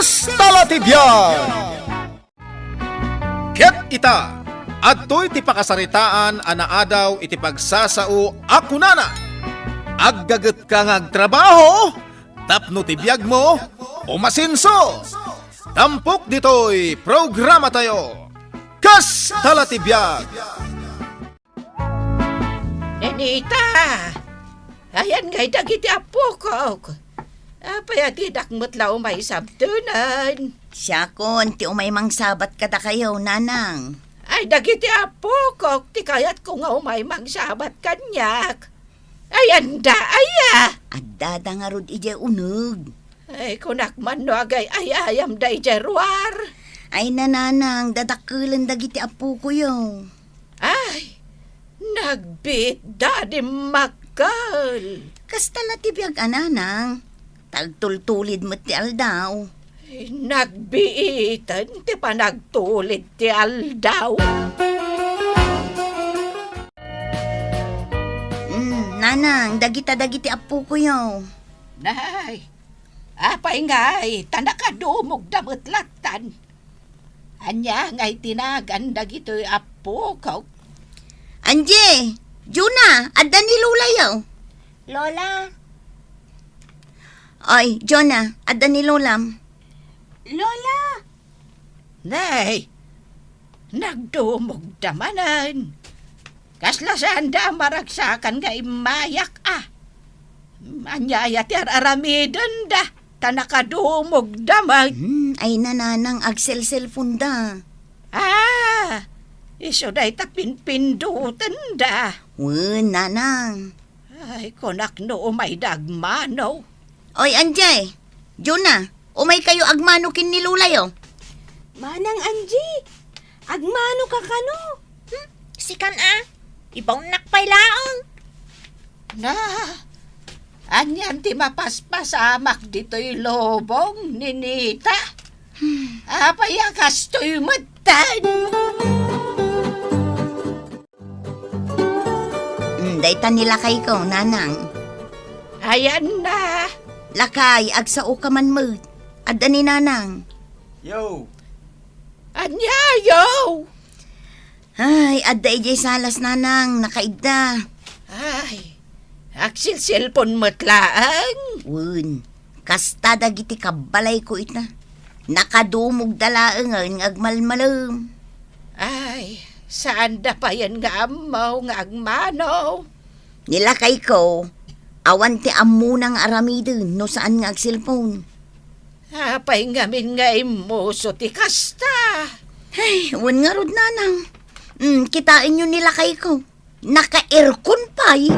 Kastalatibyan! Ket ita, adtoy ti pakasaritaan anaadaw iti pagsasao akunana. Aggaget ka ngagtrabaho, tapno ti biyag mo, umasinso. Tampok ditoy programa tayo. Kastalatibyan! Nenita, ayan ngay dagiti apo ko. Apayati dakmot lao may sabtunan. Siya kon, ti umay mang sabat kada kayo, nanang. Ay dagiti apo ko, ti kayat ko nga umay magsabat kanyak. Ayan da, aya. Adada nga rod ije unog. Ay kunak man no agay ayayam da ijeruar. Ay nananang, dadakulan dagiti apo ko yo. Ay, nagbit da di makal. Kasta na tibiyag ananang. Tagtultulid mo ti aldaw. Ay, nagbiitan, ti pa nagtulid ti aldaw. Nanang, dagiti apo ko yo. Nay, apay ngay, tanakadumog damot latan. Anya ngay tinagan dagito'y apo ko. Anje, Juna, adda ni Lola yo. Lola, Ay, Jona, adda ni Lolam. Lola, Nay, nagdumog damanan. Kaslasan da maragsakan nga imayak Anyaya ti aramidon da, tanakadumog daman. Ay nananang agsel-sel funda. Iso day tapinpindutan da. Nanang. Ay, kunak no umay dagmano. Oy, Anjay, Juna, umay kayo agmanukin ni Lola yo. Manang Angie, agmano ka kano? Sikan ibaw nakpay laong. Na, anyan ti mapaspasamak dito'y lobong, ninita. Apayakas to'y matan. Dayta nilakay ko, nanang. Ayan na. Lakay, agsao ka man mo. Adda ni nanang. Yo! Anyayo. Ay, adda ijay salas nanang, nakaigda. Ay, aksil-silpon matlaang. Kasta dagiti kabalay ko ita. Nakadumog dalaang ang agmalmalam. Ay, saan da pa yan nga amaw nga agmano? Nilakay ko, awan ti amunang aramidon no saan nga agsilpon. Apay ngamin nga imuso ti kasta. Ay, wan nga rod nanang. Kitain nyo nilakay ko. Naka-aircon pa'y.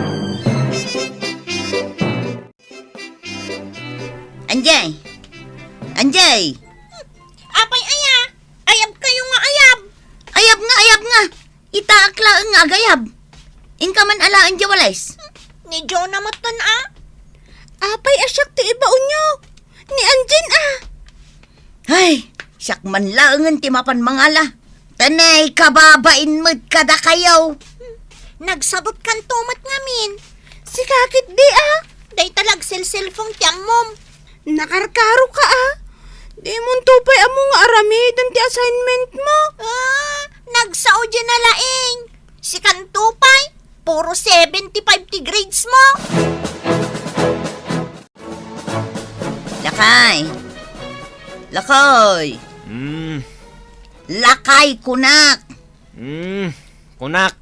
Anjay! Anjay! Apay ayab kayo nga ayab. Ayab nga! Itaakla nga agayab. Inka man alaan jawalays. Ni Jonah matan Apay asyak ti ibaon nyo. Ni Anjin Ay, siyak man laangan ti mapan mangala. Tanay kababain mo't kada kayo. Nagsabot kan tumat ngamin. Si kakit di Day talag cellphone ti ammom. Nakarkaro ka Di mon tupay amo nga aramidan ti assignment mo. Nagsao dyan na laing. Si kan tupay, puro 75 ti grades mo. Lakay! Lakay, kunak! Kunak.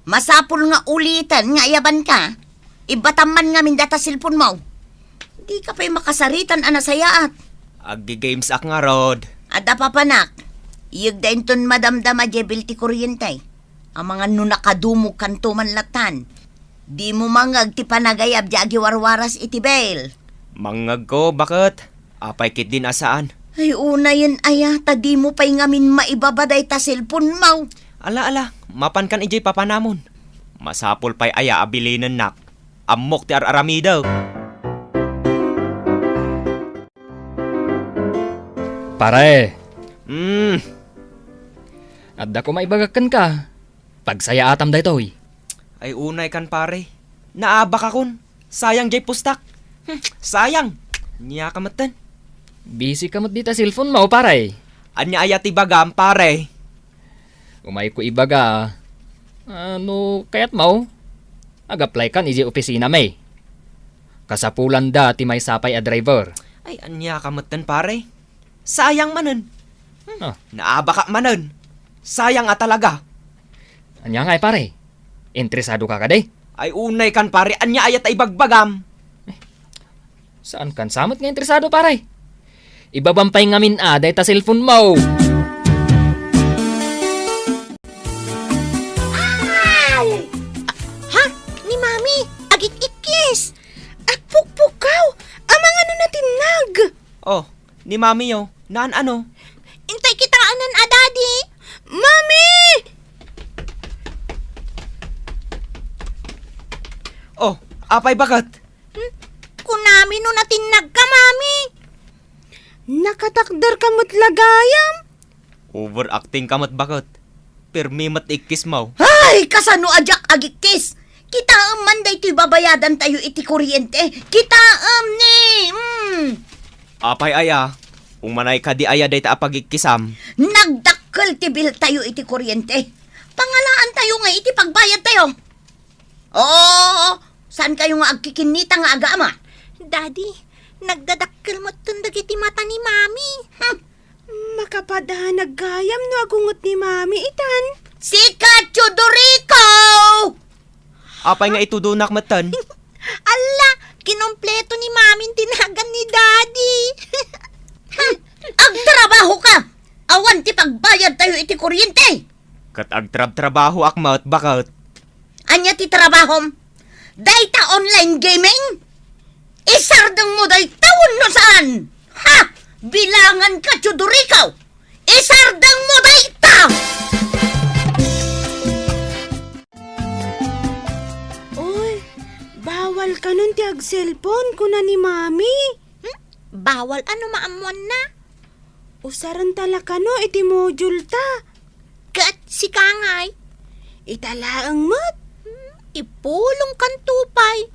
Masapul nga ulitan nga ayaban ka. Ibataman nga min data silpon mo. Di ka pa'y makasaritan anasayaat. Agdi-games ak nga, Rod. Ada papanak. Iyag da inton madamdama jebil ti kuryentay. Ang mga nunakadumog kanto man latan. Di mo mangag ti panagayab di agiwarwaras iti bail. Mangag ko, bakit? Apay kit din asaan. Ay una yun aya, tadi mo pa'y ngamin maibabaday ta silpon mo. Ala, mapan kan ijay papanamon. Masapol pa'y aya abilinan nak. Amok ti araramidaw. Pare, adda ko maibagakan ka. Pagsaya atam daytoy. Ay unay kan pare. Naaba ka kun. Sayang jay pustak. Sayang. Niya ka matan. Busy ka mo't dita cellphone mo, pare. Anya aya ti bagam, pare. Umay ko ibaga. Ano, kayat mo? Ag-apply kan iji opisina may. Kasapulan da ti may sapay a driver. Ay, anya kamatan, pare. Sayang manen. Ah, Naaba ka manen. Sayang nga talaga. anya nga pare. Interesado ka kaday? Ay, unay kan, pare. Anya aya ta ibagbagam. Saan kan samot nga interesado pare? Ibabampay ngamin day ta cellphone mo. Ha? Ni Mami, agik ikis. At pukpukaw, amang ano na tinag. Oh, ni mami yo. Naan ano? Intay kita anan a Daddy. Mami! Oh, apay bagat. Kunami no natinag ka, Mami. Nakatakder ka mo't lagayam. Overacting kamat bagat. Permi mat ikis mo. Ay, kasano ajak agikis? Kita man day to'y babayadan tayo iti kuryente. Kita ni. Apay aya. Umanay ka di aya day ta apagikisam. Nagdakkel ti bill tayo iti kuryente. Pangalaan tayo nga iti pagbayad tayo. Oo, saan kayo nga agkikinita nga agama? Daddy, nagdadakkel mo tundag iti mata ni Mami. Makapada naggayam no agungot ni Mami itan. Sika Chudorico! Apay nga itudunak matan. Ala, kinompleto ni Mami tinagan ni Daddy. Agtrabaho ka! Awan ti pagbayad tayo iti kuryente. Kat agtrab-trabaho akmat bakat. Anya ti trabahom? Dayta online gaming? Isardeng mo day tawon no saan? Ha! Bilangan ka, Chudorico! Isardeng mo dayta! Oy, bawal ka nun ti ag-cellphone kuna ni Mami. Bawal ano maamuan na? Usaran tala ka no iti module ta. Kat si Kangay. Italaang mat. Ipulong kan tupay.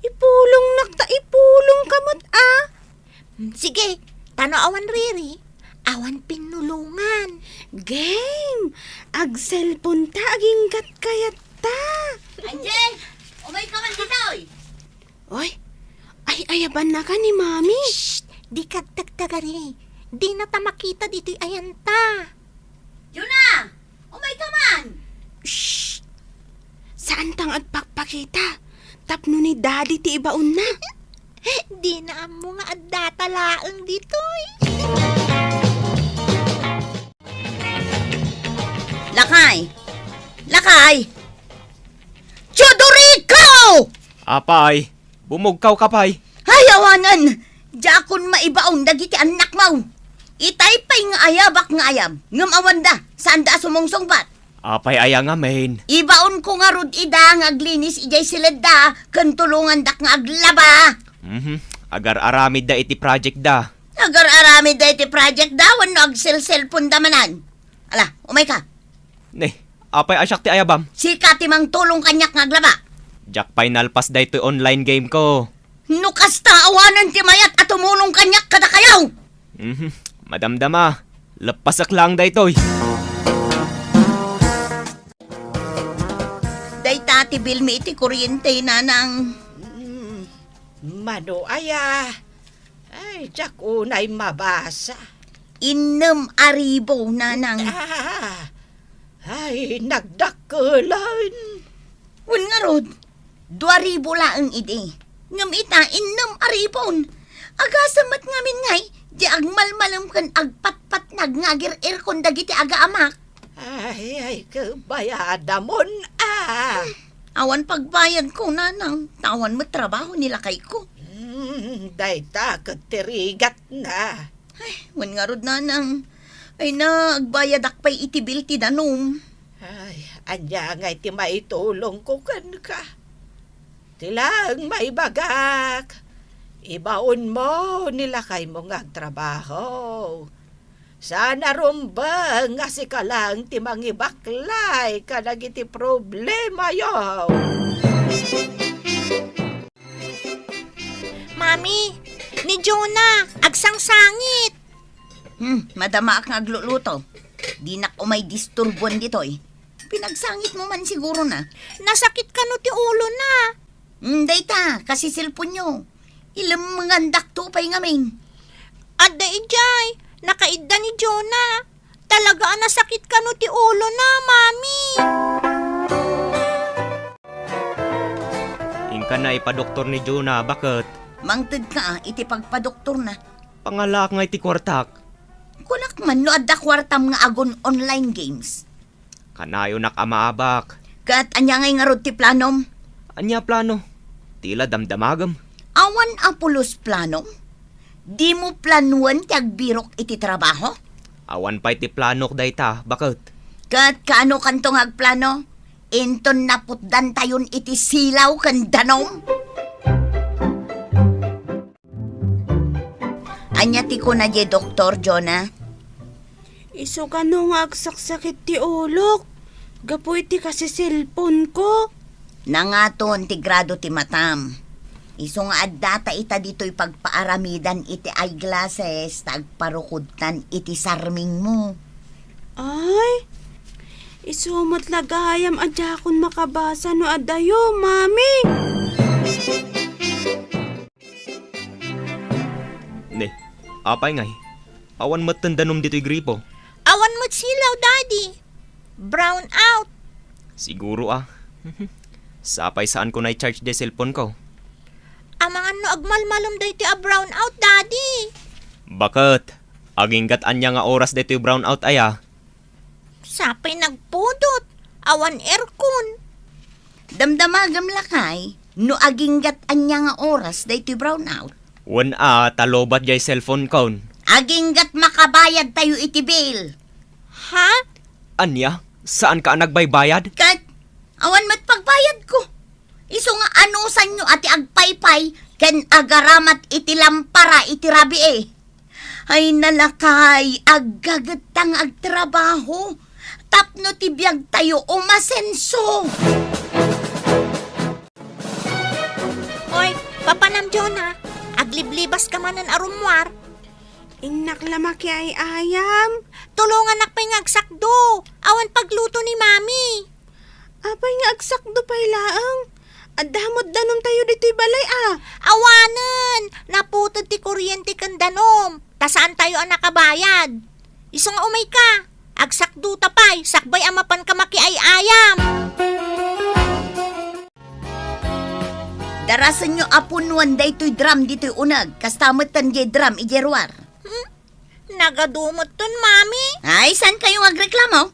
Ipulong nakta ipulong kamot Sige, tano awan riri. Awan pinulungan. Game! Ag-cellphone ta, aging kat kayat ta. Anjay! Umay ka man dito! Oy, ay ayaban na ka ni Mami. Shh! Di ka tagtagari. Di na ta makita dito ayan ta. Yuna! Umay ka man! Shh! Saan tang at pakpakita? Tapno ni Daddy ti ibaon na. Di na mo nga at datalaang ditoy. Lakay! Lakay! Chudorico! Apay, bumugkaw kapay. Hayawanan! Jakon maibaon dagiti anak mau. Itaypay nga ayabak nga ayam. Ngam awanda, saan da sumungsong bat? Apay aya nga main. Ibaon ko nga rod ida nga aglinis ijay silid da. Kantulungan dak nga aglaba. Agar aramid da iti project da. Agar arami da iti project dawan no agsil-cellphone damanan. Ala, umay ka. Ne, apay asyak ti ayabam. Si katimang tulong kanyak nga aglaba. Jak final pass da ito online game ko. Nukas ta awanan ti mayat at tumulong kanyak kada kayaw. Madamdama, lepasak lang da ito'y. Day tati bilmi iti kuryente nanang. Mano aya. Ay, jak unay mabasa. Inem aribo nanang. Ay, nagdakulan. Wan nga rod, 2,000 laang iti. Ngam ita, inem aribon. Agasamat ngamin ngay, di agmalmalam kan agpatpat nagngagir erkon dagiti aga amak. Ay, kabayada mon Awan pagbayad ko nanang, tawan mo trabaho nila kay ko. Dayta katirigat na. Wan nga rod nanang, ay na agbayad akpay iti bil ti danom. Ay, anya nga iti maitulong ko kan ka. Tilang may bagak. Ibaon mo nila kay mong agtrabaho. Sana rumbang nga si kalang ti mangibaklay ka nagiti problema yo. Mami, Ni Jonah, agsangsangit. Madama ak nga agluluto. Di na umay disturbon dito eh. Pinagsangit mo man siguro na. Nasakit ka no ti ulo na. Dayta, kasi cellphone nyo. Ilang mga dakto pa'y ngamin. Adda ijay, nakaidda ni Jonah. Talaga nasakit ka no ti ulo na, mami. Ingka na ipadoktor ni Jonah, bakit? Mangtid ka, iti pagpadoktor na. Pangalak nga iti kwartak. Kunak man no adda kwartam nga agon online games. Kanayo nakamaabak. Kat anya ngay nga rod ti planom. Anya plano? Tila damdamagam. Awan apulos planom. Di mo planuan ti agbirok iti trabaho? Awan pa iti plano dayta, bakit? Kat kaano kantong agplano? Inton naputdan tayon iti silaw kan danom. Anya ti ko na je Doktor Jonah. Iso ka no nga agsaksakit ti ulok. Gapoy ti kasi cellphone ko. Nangaton ti grado ti matam. Iso nga addata ita dito'y pagpaaramidan iti eyeglasses tagparukudtan iti sarming mo. Ay, isumot lagayam adya kon makabasa no adayo, mami. Ne, apay ngay. Awan matandanom dito'y gripo. Awan mo't silaw, daddy. Brown out. Siguro Sapay saan ko na-charge de cellphone ko. Amangan no agmalmalom day ti a brown out, daddy. Bakit? Aginggat anya nga oras dito yung brownout aya. Sapay nagpudot. Awan aircon. Damdamagam lakay, no aginggat anya nga oras daytoy brownout. Wan talobat jay cellphone kon. Aginggat makabayad tayo iti bill. Ha? Anya? Saan ka nagbaybayad? Kat, awan mat pagbayad ko. Iso nga anusan nyo ati agpaypay, ken agaramat iti lampara iti rabi eh. Ay nalakay, aggagatang agtrabaho. Tapno ti biyag tayo umasenso. Oy, papanam Jonah. Agliblibas ka manan arumwar. Inak lamaki ay ayam. Tulungan nak pa'y ngagsakdo. Awan pagluto ni mami. Apay nga agsakdo pa'y laang. Adamot danom tayo dito'y balay Awanan! Naputod ti kuryente kan danom. Tasaan tayo ang nakabayad? Iso nga umay ka. Agsakdo tapay. Sakbay amapan ka maki ay ayam. Darasan nyo apunuan daytoy drum dito'y unag. Kastamutan jay drum ijerwar. Nagadumot ton, mami. Ay, saan kayo agreklamo?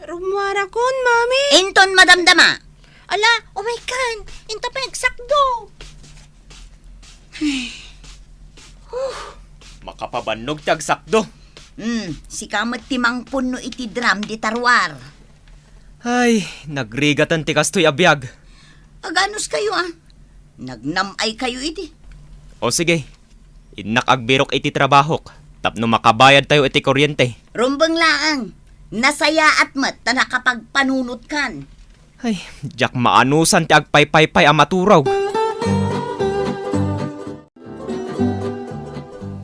Rumwara kon, mami. Inton madamdama. Ala, umay kan. Inta pa nagsakdo. Makapabannog tiyag sakdo. Si kamot timang puno iti drum di tarwar. Ay, nagrigatan ti kastoy abiyag. Aganos kayo Nagnamay kayo iti. O sige, inak agbirok iti trabahok. Tapno makabayad tayo iti kuryente. Rumbang laang. Nasaya at mat na nakapagpanunot kan. Ay, jak maanusan ti agpaypaypay amaturaw.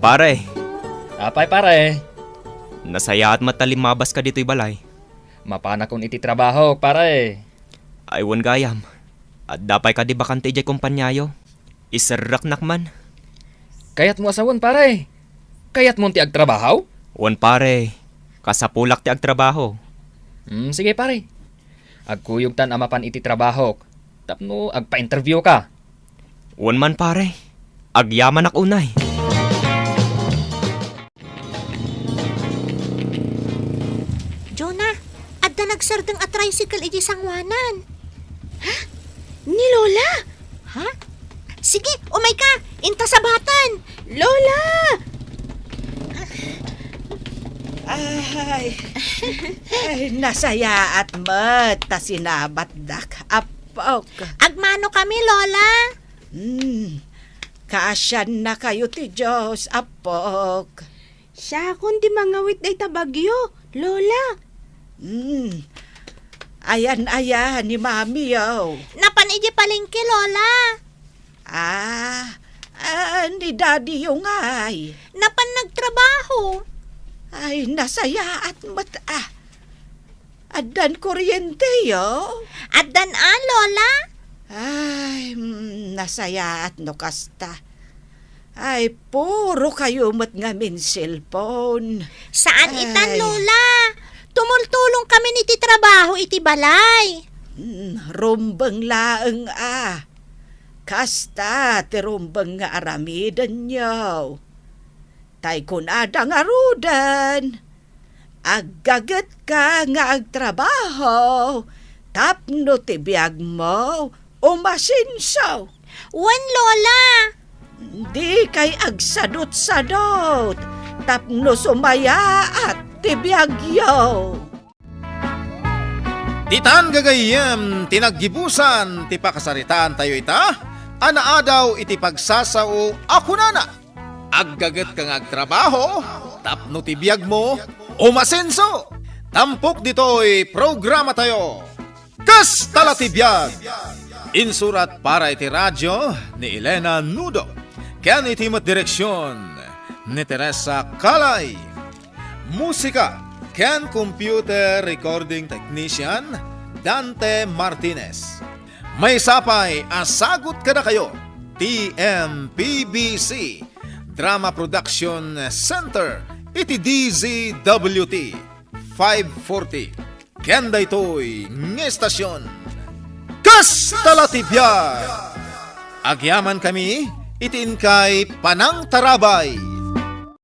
Pare, Apay pare. nasaya at matalimabas ka dito'y balay. Mapana kon iti trabaho pare. Aywan gayam. At dapay ka di bakante jay kumpanyayo. Isarak nakman. Kayat mo asawon pare. Kayat mo ti agtrabaho? Wan pare, kasapulak ti agtrabaho. Sige pare. Agkuyog tan amapan iti trabaho. Tapno agpa-interview ka. Wan man pare, agyaman ak unay. Jonah, adda nagsardeng a tricycle iti sangwanan. Ni Lola. Ha? Sige, umay ka. Inta sa batan. Lola! Ay, nasaya at mat, ta sinabat dak. Apok. Agmano kami, Lola. Kaasyan na kayo ti Diyos, apok. Siya kundi mangawit ay tabagyo. Lola. Ayan ni Mami, yo. Napan iji palengke, Lola. Ni Daddy yung ay. Napan nagtrabaho. Ay, nasaya at mata. Adan kuryente yo. Addan Lola? Ay, nasaya at no kasta. Ay, puro kayo mat ngamin cellphone. Saan Ay. itan, Lola? Tumultulong kami ni ti trabaho iti balay. Rumbang laeng Kasta, ti rumbang nga aramidan nyo. Tay kun ada nga rudan. Aggagat ka nga agtrabaho. Tapno ti biyag mo, umasinsaw. Wen, Lola? Di kay agsadot-sadot. Tapno sumaya at ti biyag yo. Ditan gagayem, tinaggibusan, ti pakasaritaan tayo ita, anaadaw iti pagsasao ako nana. Aggaget kang agtrabaho, tapno ti biyag mo, umasenso. Tampok dito'y programa tayo. Kastala ti biyag! Insurat para iti radyo ni Elena Nudo. Ken iti mat direksyon ni Teresa Calay. Musika ken computer recording technician Dante Martinez. May sapay asagot kada kayo TMPBC Drama Production Center iti DZWT 540 Kenda ito'y ngestasyon Kastala ti biyag! Agyaman kami itin kay Panang Tarabay.